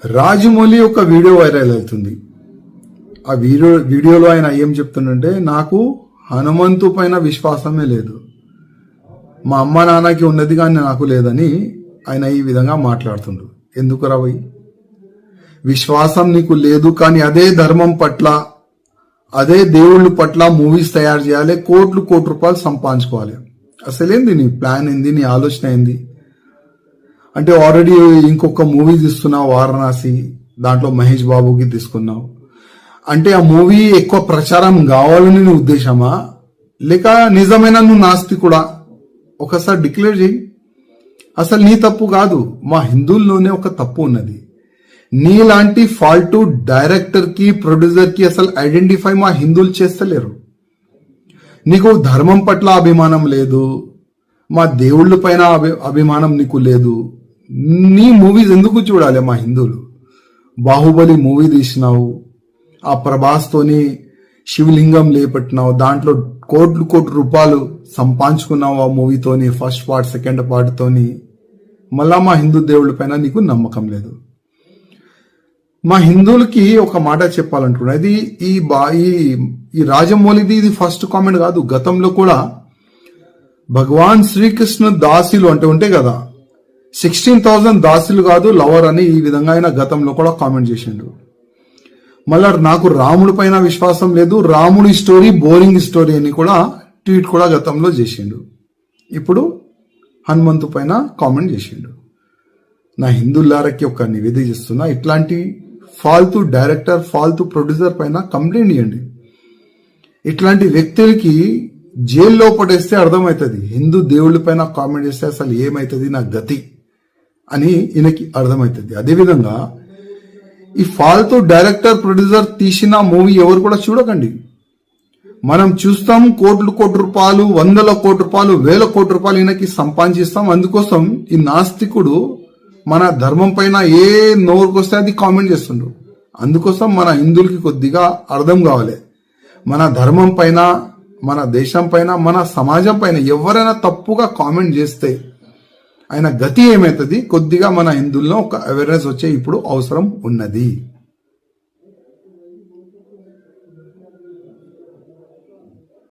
రాజమౌళి ఒక video viral అవుతుంది. ఆ వీడియోలో ఆయన ఏం చెప్తుండంటే, నాకు హనుమంతు పైన విశ్వాసమే లేదు, మా అమ్మ నాన్నకి ఉన్నది కానీ నాకు లేదని ఆయన ఈ విధంగా మాట్లాడుతుండ్రు. ఎందుకు రావయ్యి? విశ్వాసం నీకు లేదు కానీ అదే ధర్మం పట్ల, అదే దేవుళ్ళ పట్ల మూవీస్ తయారు చేయాలి, కోట్లు రూపాయలు సంపాదించుకోవాలి. అసలేంది నీ ప్లాన్ ఏంది? నీ ఆలోచన ఏంది? అంటే ఆల్రెడీ ఇంకొక మూవీ తీస్తున్నావు వారణాసి, దాంట్లో మహేష్ బాబుకి తీసుకున్నావు. అంటే ఆ మూవీ ఎక్కువ ప్రచారం కావాలని నీ ఉద్దేశమా, లేక నిజమైన నువ్వు నాస్తికుడా? ఒకసారి డిక్లేర్ చేయి. అసలు నీ తప్పు కాదు, మా హిందువుల్లోనే ఒక తప్పు ఉన్నది. నీలాంటి ఫాల్టు డైరెక్టర్ కి, ప్రొడ్యూసర్ కి అసలు ఐడెంటిఫై మా హిందువులు చేస్తలేరు. నీకు ధర్మం పట్ల అభిమానం లేదు, మా దేవుళ్ళ పైన అభిమానం నీకు లేదు. నీ మూవీస్ ఎందుకు చూడాలి మా హిందువులు? బాహుబలి మూవీ తీసినావు, ఆ ప్రభాస్ తోని శివలింగం లేపట్టినావు, దాంట్లో కోట్లు రూపాయలు సంపాదించుకున్నావు ఆ మూవీతోని, ఫస్ట్ పార్ట్ సెకండ్ పార్ట్ తోని. మళ్ళా మా హిందూ దేవుళ్ళ పైన నీకు నమ్మకం లేదు. మా హిందువులకి ఒక మాట చెప్పాలనుకున్నా, ఇది ఈ రాజమౌళిది ఇది ఫస్ట్ కామెంట్ కాదు. గతంలో కూడా భగవాన్ శ్రీకృష్ణ దాసులు అంటే ఉంటాయి కదా, 16,000 దాసులు కాదు లవర్ అని ఈ విధంగా ఆయన గతంలో కూడా కామెంట్ చేసిండు. మళ్ళా నాకు రాముడి పైన విశ్వాసం లేదు, రాముడి స్టోరీ బోరింగ్ స్టోరీ అని కూడా ట్వీట్ కూడా గతంలో చేసిండు. ఇప్పుడు హనుమంతు పైన కామెంట్ చేసిండు. నా హిందువులారకి ఒక నివేదిక చేస్తున్నా, ఇట్లాంటి ఫాల్తూ డైరెక్టర్, ఫాల్తూ ప్రొడ్యూసర్ పైన కంప్లైంట్ ఇవ్వండి. ఇట్లాంటి వ్యక్తులకి జైల్లో పడేస్తే అర్థమవుతుంది, హిందూ దేవుళ్ళ పైన కామెంట్ చేస్తే అసలు ఏమవుతుంది నా గతి అని ఈయనకి అర్థమవుతుంది. అదేవిధంగా ఈ ఫాల్తూ డైరెక్టర్, ప్రొడ్యూసర్ తీసిన మూవీ ఎవరు కూడా చూడకండి. మనం చూస్తాం కోట్ల రూపాయలు, 100 కోట్ల రూపాయలు, 1000 కోట్ల రూపాయలు ఈయనకి సంపాదిస్తాం. అందుకోసం ఈ నాస్తికుడు మన ధర్మం పైన ఏ నోరుకొస్తే అది కామెంట్ చేస్తుండ్రు. అందుకోసం మన హిందువులకి కొద్దిగా అర్థం కావాలి, మన ధర్మం పైన, మన దేశం పైన, మన సమాజం పైన ఎవరైనా తప్పుగా కామెంట్ చేస్తే ఆయన గతి ఏమవుతుంది, కొద్దిగా మన హిందువుల్లో ఒక అవేర్నెస్ వచ్చే ఇప్పుడు అవసరం ఉన్నది.